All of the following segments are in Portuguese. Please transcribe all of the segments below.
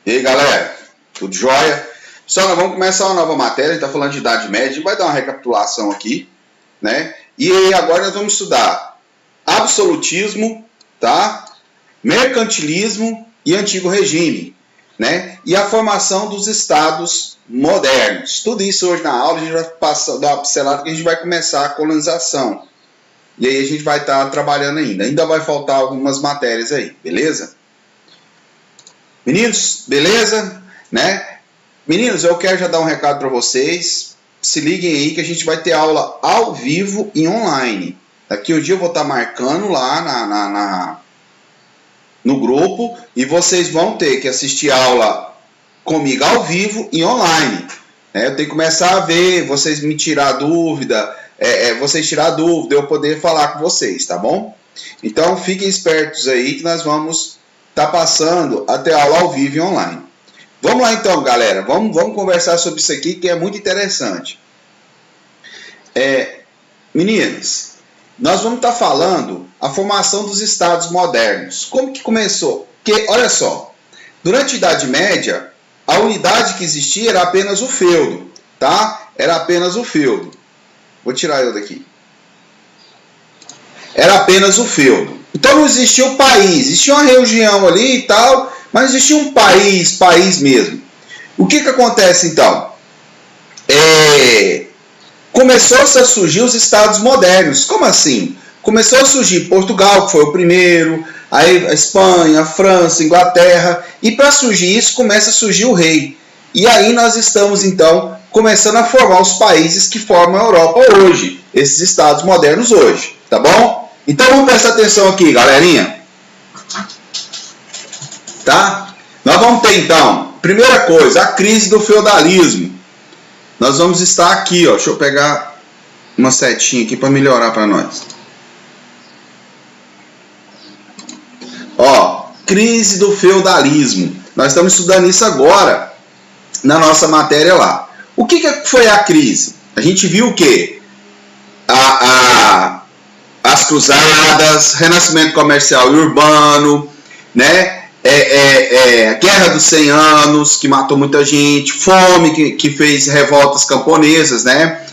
E aí, galera, tudo jóia? Pessoal, nós vamos começar uma nova matéria, a gente está falando de Idade Média, a gente vai dar uma recapitulação aqui, né? E aí, agora nós vamos estudar absolutismo, tá? Mercantilismo e antigo regime, né? E a formação dos estados modernos. Tudo isso hoje na aula, a gente vai dar uma pincelada que a gente vai começar a colonização. E aí a gente vai estar trabalhando ainda vai faltar algumas matérias aí, beleza? Meninos, beleza? Né? Meninos, eu quero já dar um recado para vocês. Se liguem aí que a gente vai ter aula ao vivo e online. Daqui um dia eu vou estar marcando lá no grupo e vocês vão ter que assistir a aula comigo ao vivo e online. Eu tenho que começar a ver, vocês me tirar dúvida, vocês tirar dúvida, eu poder falar com vocês, tá bom? Então fiquem espertos aí que nós vamos estar passando até a aula ao vivo e online. Vamos lá então, galera, vamos conversar sobre isso aqui que é muito interessante. Meninas, nós vamos estar falando a formação dos estados modernos. Como que começou? Porque, olha só, durante a Idade Média, a unidade que existia era apenas o feudo, tá? Era apenas o feudo. Vou tirar eu daqui. Era apenas o feudo. Então não existia o país, existia uma região ali e tal, mas não existia um país mesmo. O que acontece então? Começou-se a surgir os estados modernos. Como assim? Começou a surgir Portugal, que foi o primeiro, aí a Espanha, a França, a Inglaterra, e para surgir isso começa a surgir o rei. E aí nós estamos então começando a formar os países que formam a Europa hoje, esses estados modernos hoje, tá bom? Então vamos prestar atenção aqui, galerinha. Tá? Nós vamos ter então, primeira coisa, a crise do feudalismo. Nós vamos estar aqui, ó. Deixa eu pegar uma setinha aqui para melhorar para nós. Ó, crise do feudalismo. Nós estamos estudando isso agora na nossa matéria lá. O que foi a crise? A gente viu o quê? As cruzadas, renascimento comercial e urbano, né? A Guerra dos 100 Anos, que matou muita gente, fome, que fez revoltas camponesas, né?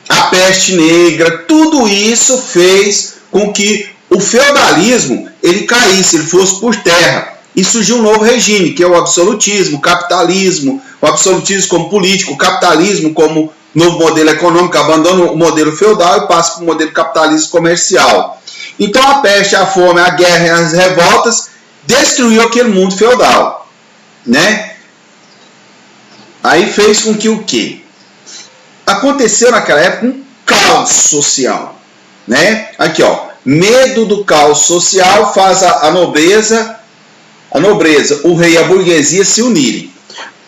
A peste negra, tudo isso fez com que o feudalismo ele caísse, ele fosse por terra. E surgiu um novo regime, que é o absolutismo, o capitalismo, o absolutismo como político, o capitalismo como novo modelo econômico, abandona o modelo feudal e passa para o modelo capitalismo comercial. Então a peste, a fome, a guerra e as revoltas destruiu aquele mundo feudal, né? Aí fez com que o quê? Aconteceu naquela época um caos social, né? Aqui, ó, medo do caos social faz a nobreza, o rei e a burguesia se unirem.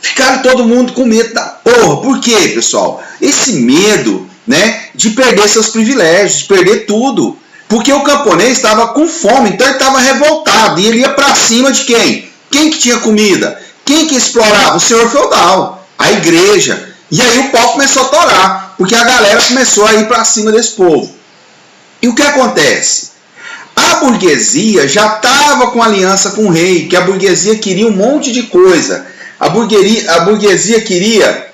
Ficaram todo mundo com medo da porra. Por quê, pessoal? Esse medo, né, de perder seus privilégios, de perder tudo. Porque o camponês estava com fome, então ele estava revoltado. E ele ia para cima de quem? Quem que tinha comida? Quem que explorava? O senhor feudal, a igreja. E aí o pau começou a torar, porque a galera começou a ir para cima desse povo. E o que acontece? A burguesia já estava com aliança com o rei, que a burguesia queria um monte de coisa. A burguesia queria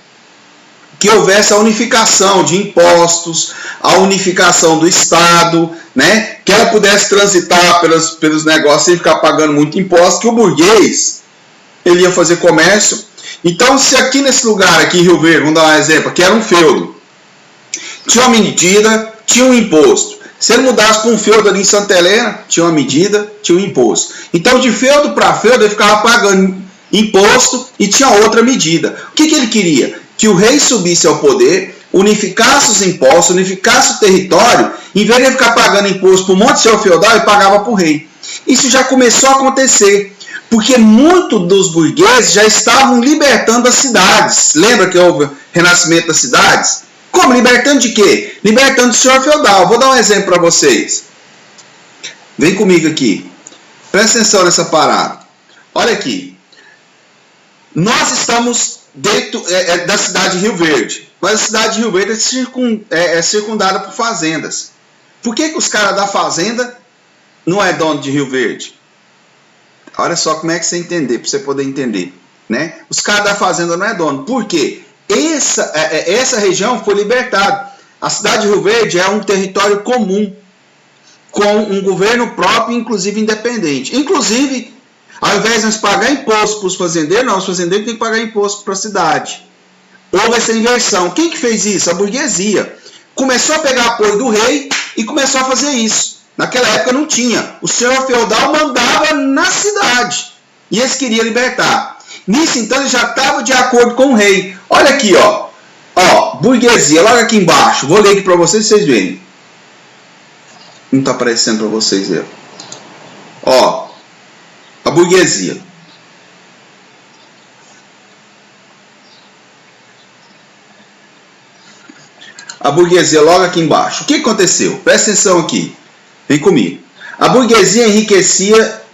que houvesse a unificação de impostos, a unificação do Estado, né? Que ela pudesse transitar pelos negócios sem ficar pagando muito imposto, que o burguês ele ia fazer comércio. Então, se aqui nesse lugar, aqui em Rio Verde, vamos dar um exemplo, que era um feudo, tinha uma medida, tinha um imposto. Se ele mudasse para um feudo ali em Santa Helena, tinha uma medida, tinha um imposto. Então, de feudo para feudo, ele ficava pagando imposto e tinha outra medida. O que ele queria? Que o rei subisse ao poder, unificasse os impostos, unificasse o território, em vez de ficar pagando imposto para um monte de seu feudal, ele pagava para o rei. Isso já começou a acontecer, porque muitos dos burgueses já estavam libertando as cidades. Lembra que houve o renascimento das cidades? Como? Libertando de quê? Libertando o senhor feudal. Vou dar um exemplo para vocês. Vem comigo aqui. Presta atenção nessa parada. Olha aqui. Nós estamos dentro da cidade de Rio Verde, mas a cidade de Rio Verde é circundada por fazendas. Por que os caras da fazenda não é dono de Rio Verde? Olha só como é que você entender, para você poder entender, né? Os caras da fazenda não é dono. Por quê? Essa região foi libertada. A cidade de Rio Verde é um território comum, com um governo próprio, inclusive independente. Inclusive, ao invés de nós pagar imposto para os fazendeiros, não, os fazendeiros têm que pagar imposto para a cidade. Houve essa inversão. Quem que fez isso? A burguesia. Começou a pegar apoio do rei e começou a fazer isso. Naquela época não tinha. O senhor feudal mandava na cidade. E eles queriam libertar. Nisso, então, ele já estava de acordo com o rei. Olha aqui, ó. Ó, burguesia, logo aqui embaixo. Vou ler aqui para vocês verem. Não está aparecendo para vocês verem. Ó, a burguesia. A burguesia logo aqui embaixo. O que aconteceu? Presta atenção aqui. Vem comigo. A burguesia enriquecida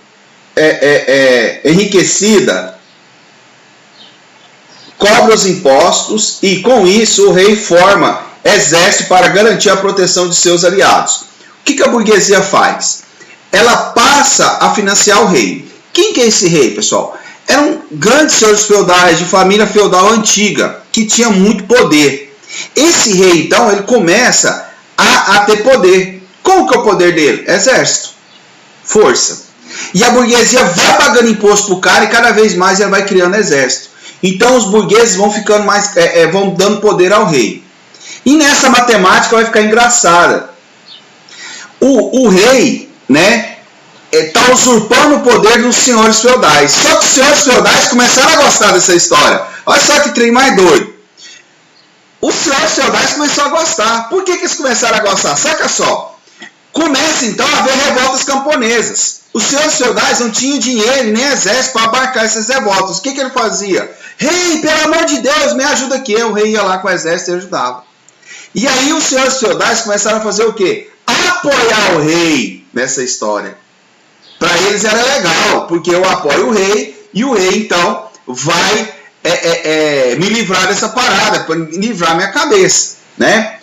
cobra os impostos e, com isso, o rei forma exército para garantir a proteção de seus aliados. O que a burguesia faz? Ela passa a financiar o rei. Quem que é esse rei, pessoal? Eram grandes senhores feudais, de família feudal antiga, que tinha muito poder. Esse rei, então, ele começa a ter poder. Qual que é o poder dele? Exército. Força. E a burguesia vai pagando imposto para o cara e cada vez mais ele vai criando exército. Então os burgueses vão ficando mais, vão dando poder ao rei. E nessa matemática vai ficar engraçada. O rei, né, está usurpando o poder dos senhores feudais. Só que os senhores feudais começaram a gostar dessa história. Olha só que trem mais doido. Os senhores feudais começaram a gostar. Por que eles começaram a gostar? Saca só. Começa então a haver revoltas camponesas. Os senhores feudais não tinham dinheiro nem exército para abarcar essas revoltas. O que ele fazia? Rei, pelo amor de Deus, me ajuda aqui. O rei ia lá com o exército e ajudava. E aí os senhores feudais começaram a fazer o quê? Apoiar o rei nessa história. Para eles era legal, porque eu apoio o rei e o rei então vai me livrar dessa parada, para livrar minha cabeça, né?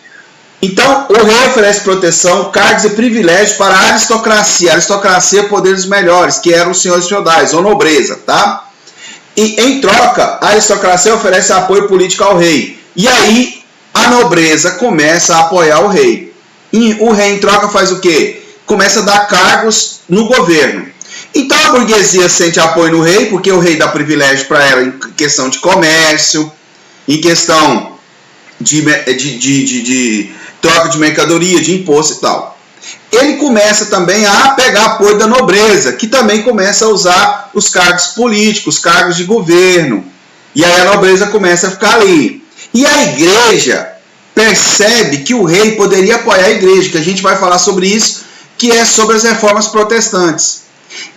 Então, o rei oferece proteção, cargos e privilégios para a aristocracia. A aristocracia é o poder dos melhores, que eram os senhores feudais, ou nobreza, tá? E, em troca, a aristocracia oferece apoio político ao rei. E aí, a nobreza começa a apoiar o rei. E o rei, em troca, faz o quê? Começa a dar cargos no governo. Então, a burguesia sente apoio no rei, porque o rei dá privilégio para ela em questão de comércio, em questão de troca de mercadoria, de imposto e tal. Ele começa também a pegar apoio da nobreza, que também começa a usar os cargos políticos, cargos de governo. E aí a nobreza começa a ficar ali. E a igreja percebe que o rei poderia apoiar a igreja, que a gente vai falar sobre isso, que é sobre as reformas protestantes.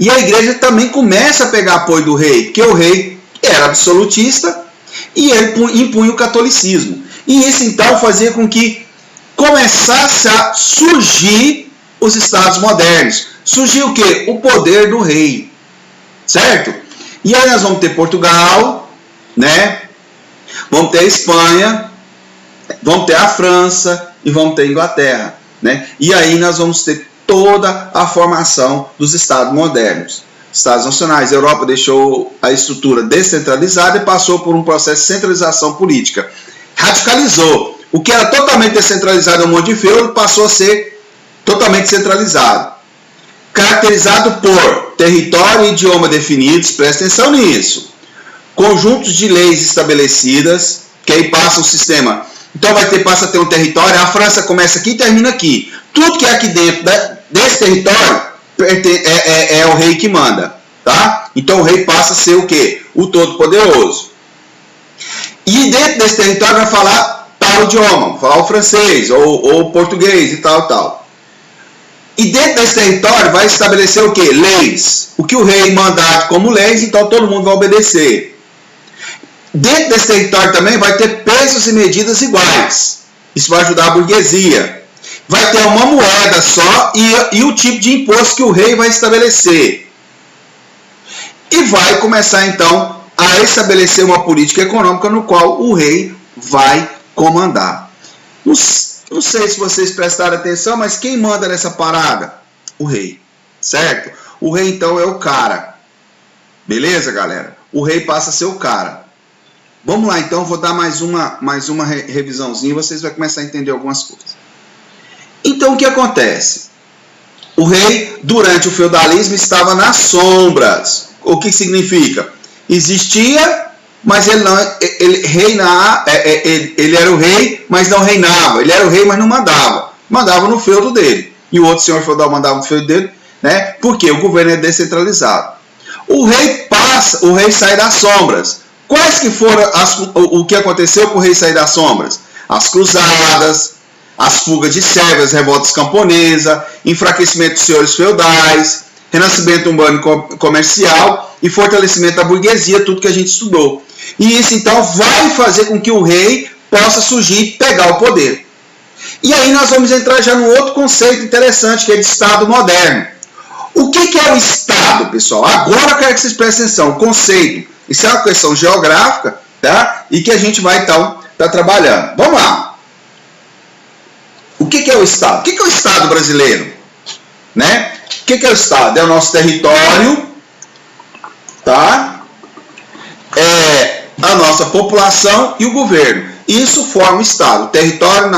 E a igreja também começa a pegar apoio do rei, porque o rei era absolutista e ele impunha o catolicismo. E isso então fazia com que começasse a surgir os estados modernos. Surgiu o quê? O poder do rei. Certo? E aí nós vamos ter Portugal, né? Vamos ter a Espanha, vamos ter a França e vamos ter a Inglaterra, né? E aí nós vamos ter toda a formação dos estados modernos. Estados nacionais. A Europa deixou a estrutura descentralizada e passou por um processo de centralização política. Radicalizou. O que era totalmente descentralizado, um monte de feudo, passou a ser totalmente centralizado. Caracterizado por território e idioma definidos, presta atenção nisso. Conjuntos de leis estabelecidas, que aí passa um sistema. Então passa a ter um território, a França começa aqui e termina aqui. Tudo que é aqui dentro desse território é o rei que manda. Tá? Então o rei passa a ser o quê? O Todo-Poderoso. E dentro desse território vai falar tal idioma, falar o francês ou o português e tal. E dentro desse território vai estabelecer o quê? Leis. O que o rei mandar como leis, então todo mundo vai obedecer. Dentro desse território também vai ter pesos e medidas iguais. Isso vai ajudar a burguesia. Vai ter uma moeda só e o tipo de imposto que o rei vai estabelecer. E vai começar então a estabelecer uma política econômica no qual o rei vai comandar. Não sei se vocês prestaram atenção, mas quem manda nessa parada? O rei, certo? O rei então é o cara, Beleza, galera? O rei passa a ser o cara. Vamos lá, então, vou dar mais uma revisãozinha e vocês vão começar a entender algumas coisas. Então, o que acontece? O rei, durante o feudalismo, estava nas sombras. O que significa? Existia, mas ele era o rei, mas não reinava. Ele era o rei, mas não mandava. Mandava no feudo dele. E o outro senhor feudal mandava no feudo dele, né? Porque o governo é descentralizado. O rei sai das sombras. Quais que foram o que aconteceu com o rei sair das sombras? As cruzadas, as fugas de servos, revoltas camponesas, enfraquecimento dos senhores feudais, renascimento urbano comercial e fortalecimento da burguesia, tudo que a gente estudou. E isso então vai fazer com que o rei possa surgir e pegar o poder. E aí nós vamos entrar já num outro conceito interessante, que é de Estado moderno. O que é o Estado, pessoal? Agora eu quero que vocês prestem atenção. O conceito, isso é uma questão geográfica, tá? E que a gente vai então estar trabalhando. Vamos lá. O que é o Estado? O que é o Estado brasileiro? Né? O que é o Estado? É o nosso território, tá? É a nossa população e o governo. Isso forma o Estado. Território,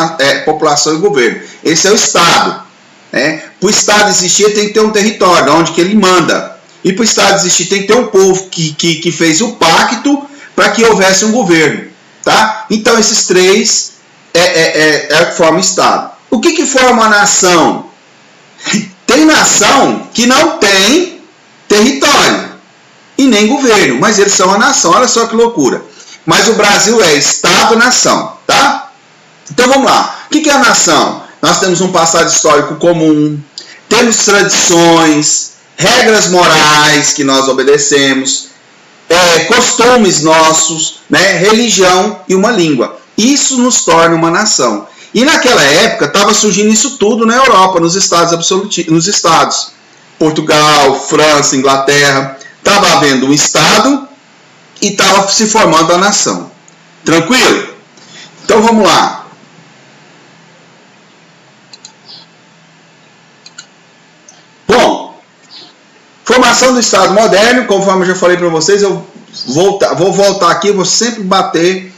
população e governo. Esse é o Estado. Para o Estado existir, tem que ter um território, onde que ele manda. E para o Estado existir, tem que ter um povo que fez o pacto para que houvesse um governo. Tá? Então, esses três formam o Estado. O que forma a nação? Tem nação que não tem território e nem governo, mas eles são a nação. Olha só que loucura. Mas o Brasil é Estado-nação. Tá? Então, vamos lá. O que é a nação? Nós temos um passado histórico comum, temos tradições, regras morais que nós obedecemos, costumes nossos, né, religião e uma língua. Isso nos torna uma nação. E naquela época estava surgindo isso tudo na Europa, nos estados. Portugal, França, Inglaterra. Estava havendo um Estado e estava se formando a nação. Tranquilo? Então vamos lá. Bom, formação do Estado moderno, conforme eu já falei para vocês, eu vou voltar aqui, vou sempre bater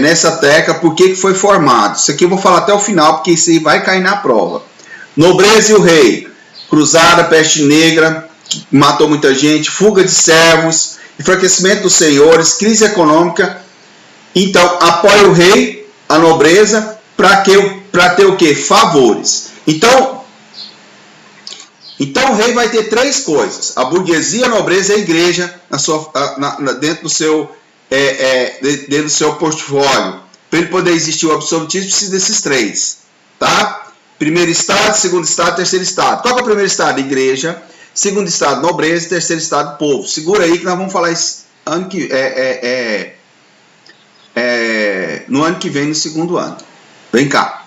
nessa tecla, por que foi formado. Isso aqui eu vou falar até o final, porque isso aí vai cair na prova. Nobreza e o rei, cruzada, peste negra, que matou muita gente, fuga de servos, enfraquecimento dos senhores, crise econômica. Então, apoia o rei, a nobreza, para ter o quê? Favores. Então o rei vai ter três coisas: a burguesia, a nobreza e a igreja dentro do seu portfólio. Para ele poder existir o absolutismo, precisa desses três. Tá? Primeiro estado, segundo estado, terceiro estado. Qual é o primeiro estado? Igreja. Segundo estado, nobreza. Terceiro estado, povo. Segura aí que nós vamos falar isso no ano que vem, no segundo ano. Vem cá.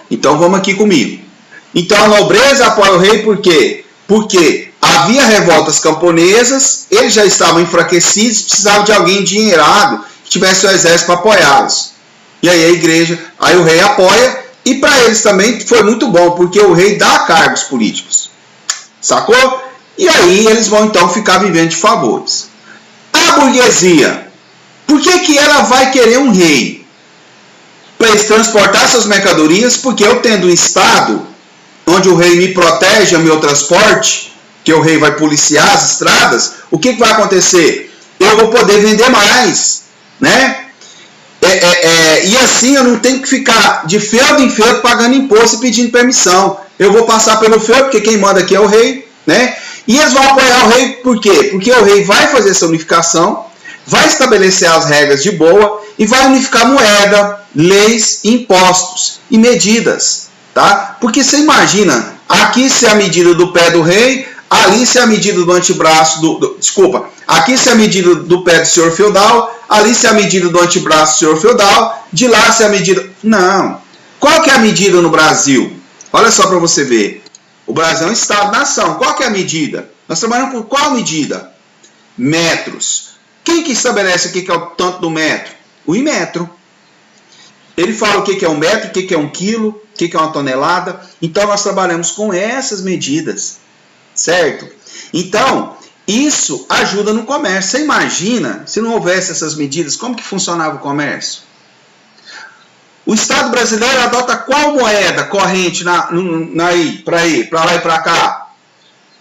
Então vamos aqui comigo. Então a nobreza apoia o rei por quê? Porque havia revoltas camponesas, eles já estavam enfraquecidos, precisavam de alguém endinheirado que tivesse o exército para apoiá-los. E aí a igreja, aí o rei apoia, e para eles também foi muito bom, porque o rei dá cargos políticos. Sacou? E aí eles vão então ficar vivendo de favores. A burguesia, por que ela vai querer um rei? Para eles transportar suas mercadorias, porque eu tendo um estado onde o rei me protege o meu transporte, que o rei vai policiar as estradas, o que vai acontecer? Eu vou poder vender mais, né? E assim eu não tenho que ficar de feudo em feudo pagando imposto e pedindo permissão. Eu vou passar pelo feudo, porque quem manda aqui é o rei, né? E eles vão apoiar o rei por quê? Porque o rei vai fazer essa unificação, vai estabelecer as regras de boa e vai unificar moeda, leis, impostos e medidas. Tá? Porque você imagina, aqui se é a medida do pé do rei, ali se é a medida do antebraço aqui se é a medida do pé do senhor feudal, ali se é a medida do antebraço do senhor feudal, de lá se é a medida... Não. Qual que é a medida no Brasil? Olha só para você ver. O Brasil é um Estado-nação. Qual que é a medida? Nós trabalhamos por qual medida? Metros. Quem que estabelece o que é o tanto do metro? O Inmetro. Ele fala o que é um metro, o que é um quilo, o que é uma tonelada. Então, nós trabalhamos com essas medidas, certo? Então, isso ajuda no comércio. Você imagina, se não houvesse essas medidas, como que funcionava o comércio? O Estado brasileiro adota qual moeda corrente para ir para lá e para cá?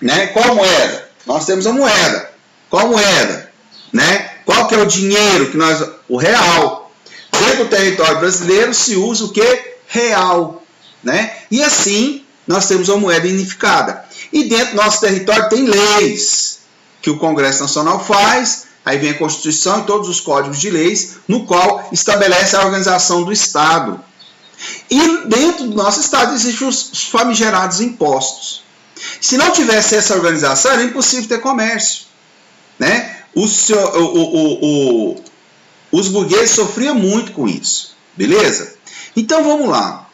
Né? Qual moeda? Nós temos a moeda. Qual moeda? Né? Qual que é o dinheiro que nós... O real. Dentro do território brasileiro se usa o que? Real. Né? E assim nós temos uma moeda unificada. E dentro do nosso território tem leis que o Congresso Nacional faz, aí vem a Constituição e todos os códigos de leis, no qual estabelece a organização do Estado. E dentro do nosso Estado existem os famigerados impostos. Se não tivesse essa organização, era impossível ter comércio. Né? Os burgueses sofriam muito com isso. Beleza? Então vamos lá.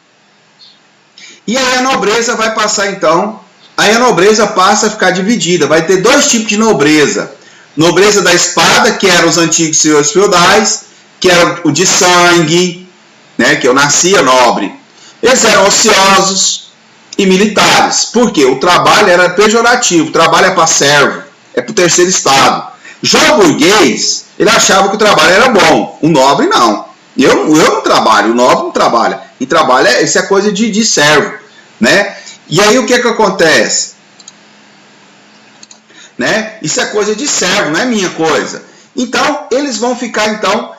E aí a nobreza vai passar então, aí a nobreza passa a ficar dividida, vai ter dois tipos de nobreza. Nobreza da espada, que eram os antigos senhores feudais, que era o de sangue, né, que eu nascia nobre. Eles eram ociosos e militares. Por quê? O trabalho era pejorativo, o trabalho é para servo, é para o terceiro estado. Já o burguês, ele achava que o trabalho era bom, o nobre não. Eu não trabalho, o nobre não trabalha. E trabalha, isso é coisa de servo, né? E aí o que acontece? Né? Isso é coisa de servo, não é minha coisa. Então, eles vão ficar, então,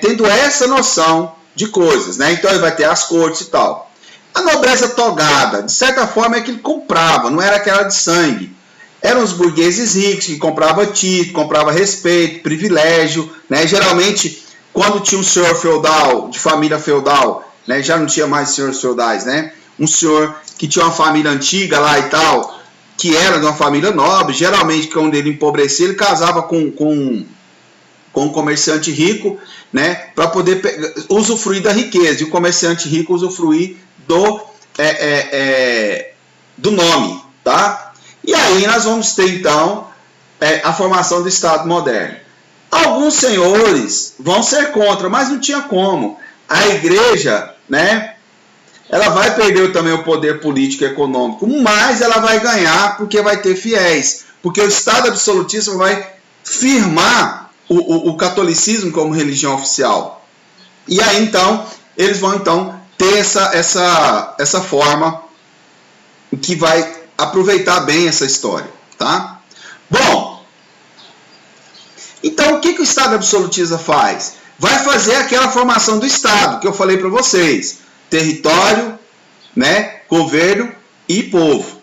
tendo essa noção de coisas, né? Então, ele vai ter as cortes e tal. A nobreza togada, de certa forma, é que ele comprava, não era aquela de sangue. Eram os burgueses ricos que compravam título, compravam respeito, privilégio, né? Geralmente, quando tinha um senhor feudal, de família feudal, né? Já não tinha mais senhores feudais, né? Um senhor que tinha uma família antiga lá e tal, que era de uma família nobre, geralmente quando ele empobrecia, ele casava com um comerciante rico, né, para poder usufruir da riqueza, e o comerciante rico usufruir do nome, tá? E aí nós vamos ter então a formação do Estado moderno. Alguns senhores vão ser contra, mas não tinha como. A igreja, né, ela vai perder também o poder político e econômico, mas ela vai ganhar porque vai ter fiéis, porque o Estado absolutista vai firmar o catolicismo como religião oficial. E aí então eles vão então ter essa forma que vai aproveitar bem essa história, tá? Bom, então o que o Estado absolutista faz? Vai fazer aquela formação do Estado que eu falei para vocês. Território, né, governo e povo,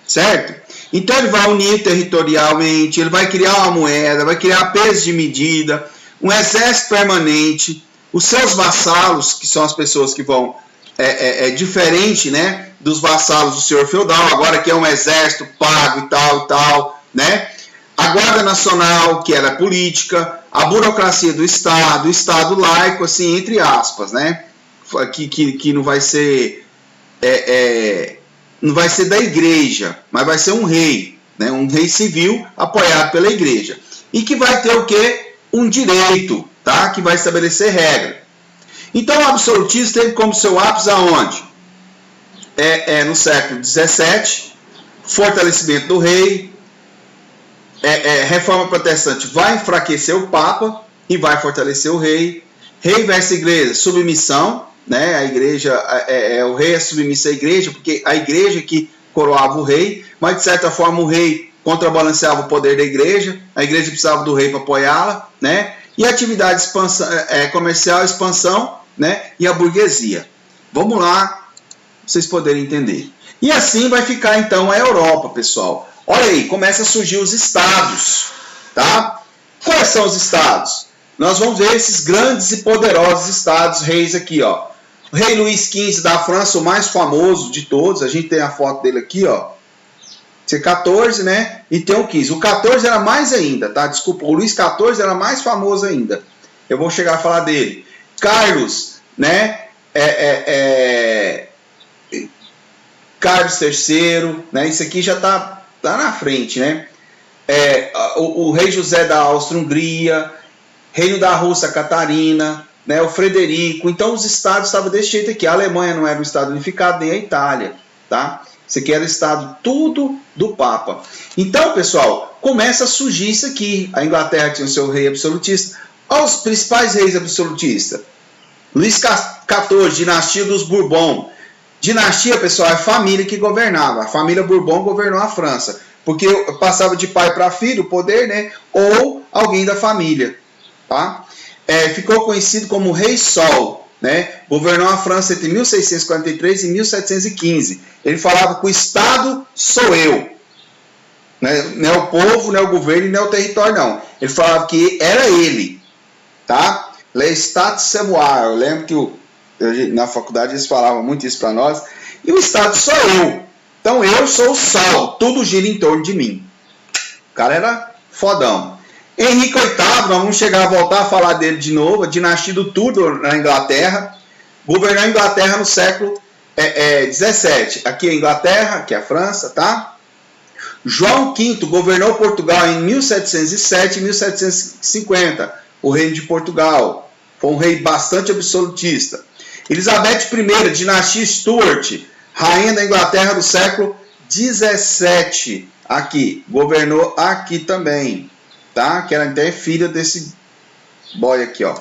certo? Então ele vai unir territorialmente, ele vai criar uma moeda, vai criar peso de medida, um exército permanente, os seus vassalos, que são as pessoas que vão, diferente, né, dos vassalos do senhor feudal, agora que é um exército pago e tal, né? A Guarda Nacional, que era política, a burocracia do Estado, o Estado laico, assim, entre aspas, né? Que não vai ser não vai ser da igreja, mas vai ser um rei, né? Um rei civil apoiado pela igreja, e que vai ter o quê? Um direito, tá? Que vai estabelecer regra. Então o absolutismo teve como seu ápice aonde? No século XVII, fortalecimento do rei, reforma protestante vai enfraquecer o Papa e vai fortalecer o rei. Rei versus igreja, submissão, né? A igreja, o rei é submisso à igreja, porque a igreja que coroava o rei, mas de certa forma o rei contrabalanceava o poder da igreja, a igreja precisava do rei para apoiá-la, né? E a atividade comercial, expansão, né? E a burguesia. Vamos lá, pra vocês poderem entender. E assim vai ficar então a Europa, pessoal. Olha aí, começa a surgir os estados, tá? Quais são os estados? Nós vamos ver esses grandes e poderosos estados, reis aqui, ó. O rei Luís XV da França, o mais famoso de todos, a gente tem a foto dele aqui, ó. Esse 14, né? E tem o 15. O 14 era mais ainda, tá? Desculpa, o Luís XIV era mais famoso ainda. Eu vou chegar a falar dele. Carlos, né? Carlos III, né? Isso aqui já tá na frente, né? O rei José da Áustria-Hungria, Reino da Rússia, Catarina, né? O Frederico. Então os estados estavam desse jeito aqui. A Alemanha não era um estado unificado, nem a Itália, tá? Isso aqui era o Estado tudo do Papa. Então, pessoal, começa a surgir isso aqui. A Inglaterra tinha o seu rei absolutista. Olha os principais reis absolutistas. Luís XIV, dinastia dos Bourbon. Dinastia, pessoal, é a família que governava. A família Bourbon governou a França. Porque passava de pai para filho o poder, né? Ou alguém da família. Tá? Ficou conhecido como Rei Sol. Né? Governou a França entre 1643 e 1715. Ele falava que o Estado sou eu. Não é o povo, não é o governo, não é o território, não. Ele falava que era ele. Tá? L'État c'est moi. Eu lembro que na faculdade eles falavam muito isso para nós. E o Estado sou eu. Então eu sou o sol. Tudo gira em torno de mim. O cara era fodão. Henrique VIII, nós vamos chegar a voltar a falar dele de novo. A dinastia do Tudor na Inglaterra. Governou a Inglaterra no século 17. Aqui é a Inglaterra, aqui é a França, tá? João V governou Portugal em 1707 e 1750. O reino de Portugal. Foi um rei bastante absolutista. Elizabeth I, dinastia Stuart, rainha da Inglaterra do século 17. Aqui, governou aqui também. Tá? Que era até filha desse boy aqui, ó.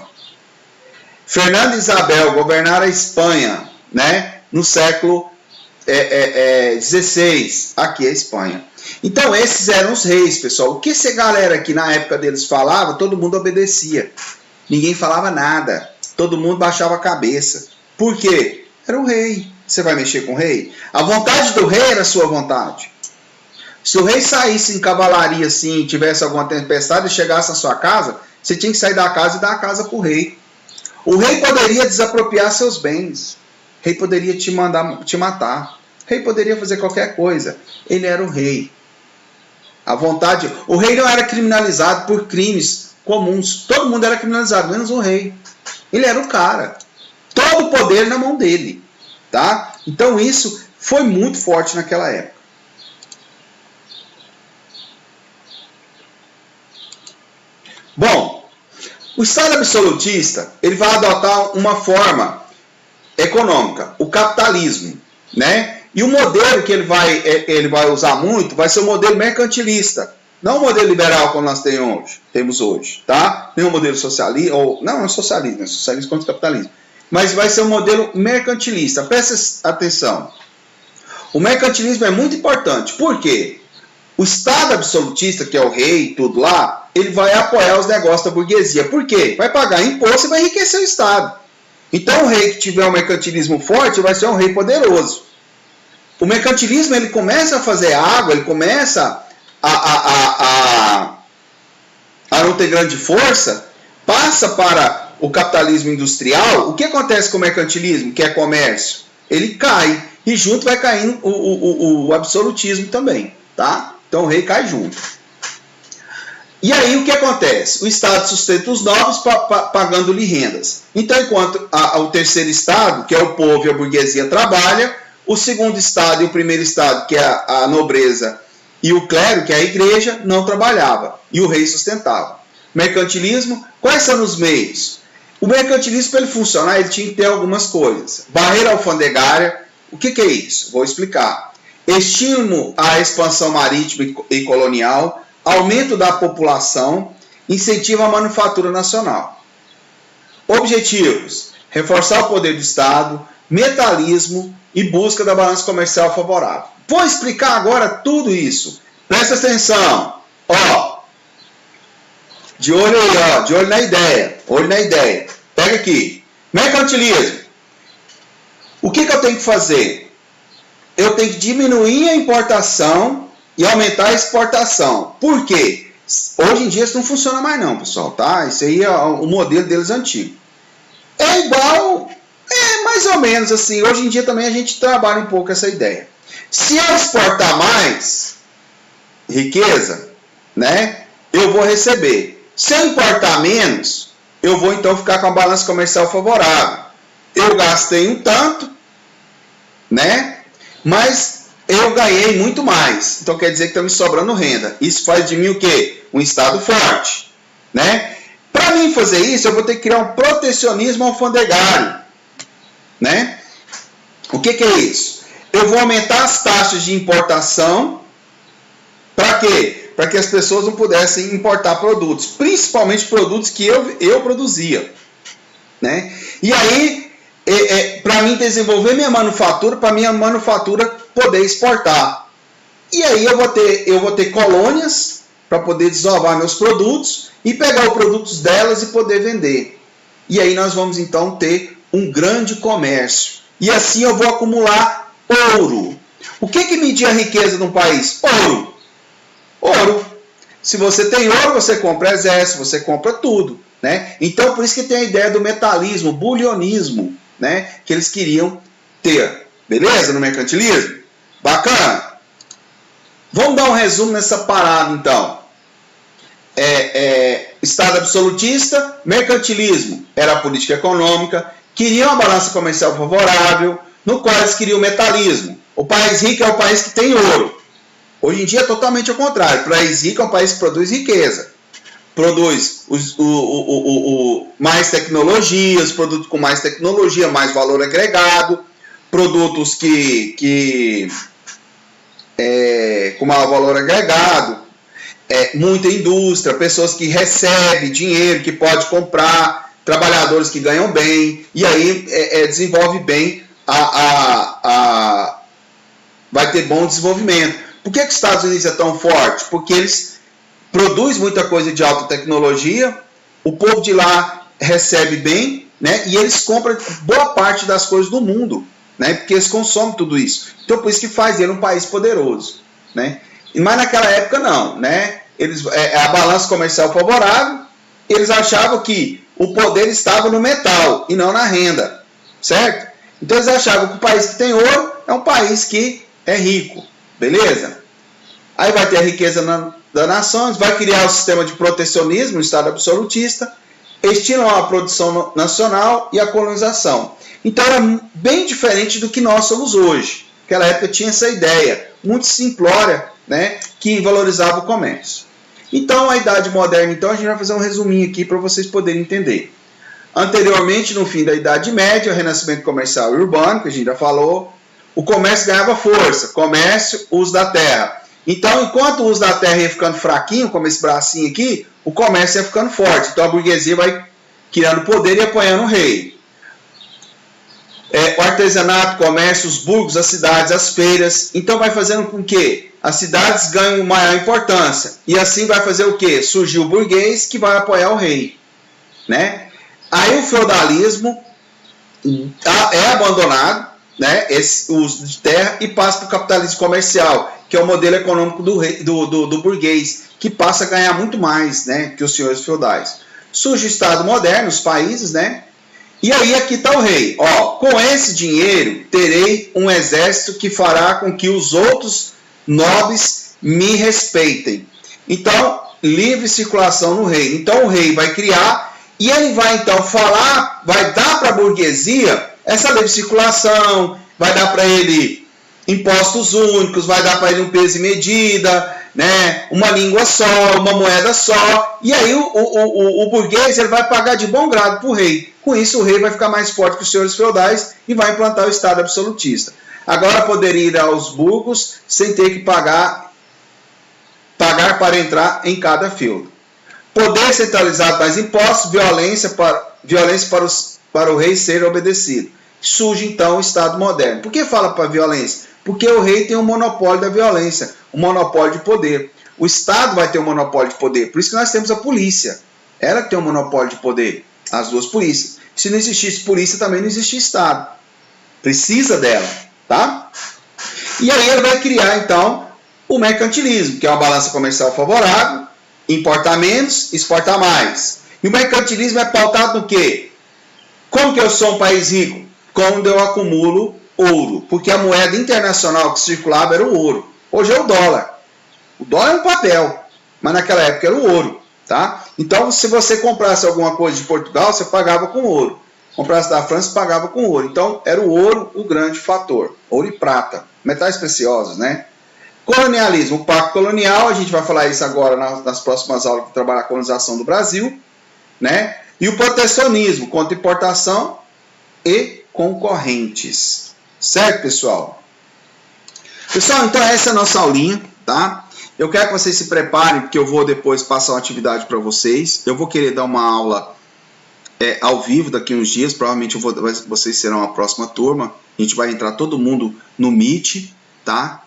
Fernanda e Isabel governaram a Espanha, né? No século 16. Aqui é a Espanha. Então esses eram os reis, pessoal. O que essa galera aqui na época deles falava, todo mundo obedecia. Ninguém falava nada. Todo mundo baixava a cabeça. Por quê? Era o rei. Você vai mexer com o rei? A vontade do rei era a sua vontade. Se o rei saísse em cavalaria assim, tivesse alguma tempestade e chegasse na sua casa, você tinha que sair da casa e dar a casa para o rei. O rei poderia desapropriar seus bens. O rei poderia te matar. O rei poderia fazer qualquer coisa. Ele era o rei. A vontade... O rei não era criminalizado por crimes comuns. Todo mundo era criminalizado, menos o rei. Ele era o cara. Todo o poder na mão dele. Tá? Então isso foi muito forte naquela época. Bom, o Estado absolutista ele vai adotar uma forma econômica, o capitalismo, né? E o modelo que ele vai usar muito vai ser o modelo mercantilista, não o modelo liberal como nós temos hoje, tá? Nem o modelo socialista, não é socialismo, é socialismo contra o capitalismo, mas vai ser um modelo mercantilista. Presta atenção. O mercantilismo é muito importante, por quê? O Estado absolutista, que é o rei, tudo lá, ele vai apoiar os negócios da burguesia. Por quê? Vai pagar imposto e vai enriquecer o Estado. Então o rei que tiver um mercantilismo forte vai ser um rei poderoso. O mercantilismo ele começa a fazer água, ele começa a não ter grande força, passa para o capitalismo industrial. O que acontece com o mercantilismo, que é comércio? Ele cai, e junto vai caindo o absolutismo também, tá? Então o rei cai junto. E aí o que acontece? O Estado sustenta os nobres pagando-lhe rendas. Então enquanto o terceiro Estado, que é o povo e a burguesia, trabalha, o segundo Estado e o primeiro Estado, que é a nobreza e o clero, que é a igreja, não trabalhava. E o rei sustentava. Mercantilismo, quais são os meios? O mercantilismo, para ele funcionar, ele tinha que ter algumas coisas. Barreira alfandegária, o que é isso? Vou explicar. Estímulo à expansão marítima e colonial, aumento da população, incentivo à manufatura nacional. Objetivos: reforçar o poder do Estado, metalismo e busca da balança comercial favorável. Vou explicar agora tudo isso. Presta atenção. Ó, de olho aí, ó, de olho na ideia. Olho na ideia. Pega aqui. Mercantilismo. O que eu tenho que fazer? Eu tenho que diminuir a importação e aumentar a exportação. Por quê? Hoje em dia isso não funciona mais não, pessoal, tá? Isso aí é o modelo deles antigo. É igual, mais ou menos assim. Hoje em dia também a gente trabalha um pouco essa ideia. Se eu exportar mais riqueza, né, eu vou receber. Se eu importar menos, eu vou então ficar com a balança comercial favorável. Eu gastei um tanto, né? Mas eu ganhei muito mais. Então quer dizer que está me sobrando renda. Isso faz de mim o quê? Um Estado forte, né? Para mim fazer isso, eu vou ter que criar um protecionismo alfandegário, né? O que é isso? Eu vou aumentar as taxas de importação. Para quê? Para que as pessoas não pudessem importar produtos, principalmente produtos que eu produzia, né? E aí, para mim desenvolver minha manufatura, para minha manufatura poder exportar. E aí eu vou ter colônias para poder desovar meus produtos e pegar os produtos delas e poder vender. E aí nós vamos então ter um grande comércio. E assim eu vou acumular ouro. O que media a riqueza de um país? Ouro. Ouro. Se você tem ouro, você compra exército, você compra tudo, né? Então, por isso que tem a ideia do metalismo, bulionismo, né? Que eles queriam ter. Beleza? No mercantilismo? Bacana? Vamos dar um resumo nessa parada, então. Estado absolutista, mercantilismo era a política econômica, queriam uma balança comercial favorável, no qual eles queriam o metalismo. O país rico é o país que tem ouro. Hoje em dia é totalmente ao contrário. O país rico é um país que produz riqueza. Produz mais tecnologias, produtos com mais tecnologia, mais valor agregado, produtos com maior valor agregado, muita indústria, pessoas que recebem dinheiro, que pode comprar, trabalhadores que ganham bem, e aí desenvolve bem, vai ter bom desenvolvimento. Por que os Estados Unidos é tão forte? Porque eles produzem muita coisa de alta tecnologia, o povo de lá recebe bem, né? E eles compram boa parte das coisas do mundo, né? Porque eles consomem tudo isso. Então por isso que faz ele um país poderoso, né? Mas naquela época não, né? A balança comercial favorável, eles achavam que o poder estava no metal e não na renda, certo? Então eles achavam que o país que tem ouro é um país que é rico. Beleza? Aí vai ter a riqueza das nações, vai criar o sistema de protecionismo, o Estado absolutista, estilam a produção nacional e a colonização. Então era bem diferente do que nós somos hoje. Naquela época tinha essa ideia, muito simplória, né, que valorizava o comércio. Então a Idade Moderna, então a gente vai fazer um resuminho aqui para vocês poderem entender. Anteriormente, no fim da Idade Média, o renascimento comercial e urbano, que a gente já falou, o comércio ganhava força, comércio, uso da terra. Então, enquanto o uso da terra ia ficando fraquinho, como esse bracinho aqui, o comércio ia ficando forte. Então a burguesia vai criando poder e apoiando o rei. O artesanato, comércio, os burgos, as cidades, as feiras. Então vai fazendo com que as cidades ganhem maior importância. E assim vai fazer o quê? Surgiu o burguês que vai apoiar o rei, né? Aí o feudalismo é abandonado, né, esse uso de terra, e passa para o capitalismo comercial, que é o modelo econômico do burguês, que passa a ganhar muito mais, né, que os senhores feudais. Surge o Estado moderno, os países, né, e aí aqui está o rei. Com esse dinheiro terei um exército que fará com que os outros nobres me respeitem. Então, livre circulação no reino. Então o rei vai criar, e ele vai então falar, vai dar para a burguesia essa lei de circulação, vai dar para ele impostos únicos, vai dar para ele um peso e medida, né? Uma língua só, uma moeda só. E aí o burguês ele vai pagar de bom grado para o rei. Com isso o rei vai ficar mais forte que os senhores feudais e vai implantar o Estado absolutista. Agora poderia ir aos burgos sem ter que pagar para entrar em cada feudo. Poder centralizado mais impostos, violência para o rei ser obedecido. Surge então o Estado moderno. Por que fala para violência? Porque o rei tem um monopólio da violência, um monopólio de poder. O Estado vai ter um monopólio de poder. Por isso que nós temos a polícia. Ela que tem um monopólio de poder. As duas polícias. Se não existisse polícia, também não existia Estado. Precisa dela, tá? E aí ele vai criar então o mercantilismo, que é uma balança comercial favorável, importar menos, exportar mais. E o mercantilismo é pautado no quê? Como que eu sou um país rico? Quando eu acumulo ouro. Porque a moeda internacional que circulava era o ouro. Hoje é o dólar. O dólar é um papel, mas naquela época era o ouro. Tá? Então, se você comprasse alguma coisa de Portugal, você pagava com ouro. Comprasse da França, pagava com ouro. Então, era o ouro o grande fator. Ouro e prata. Metais preciosos, né? Colonialismo. O pacto colonial, a gente vai falar isso agora nas próximas aulas que trabalhar a colonização do Brasil, né? E o protecionismo, contra importação e concorrentes. Certo, pessoal? Pessoal, então essa é a nossa aulinha, tá? Eu quero que vocês se preparem, porque eu vou depois passar uma atividade para vocês. Eu vou querer dar uma aula ao vivo daqui a uns dias, provavelmente vocês serão a próxima turma. A gente vai entrar todo mundo no Meet, tá?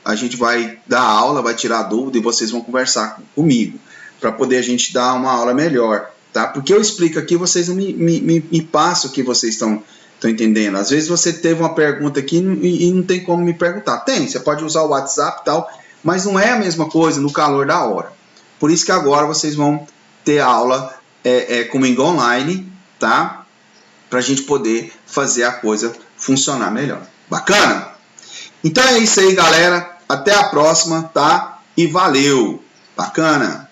A gente vai dar aula, vai tirar dúvida e vocês vão conversar comigo, para poder a gente dar uma aula melhor, tá? Porque eu explico aqui, vocês não me passam o que vocês estão entendendo. Às vezes você teve uma pergunta aqui e não tem como me perguntar. Tem, você pode usar o WhatsApp e tal, mas não é a mesma coisa no calor da hora. Por isso que agora vocês vão ter aula comigo online, tá? Pra gente poder fazer a coisa funcionar melhor. Bacana? Então é isso aí, galera. Até a próxima, tá? E valeu! Bacana!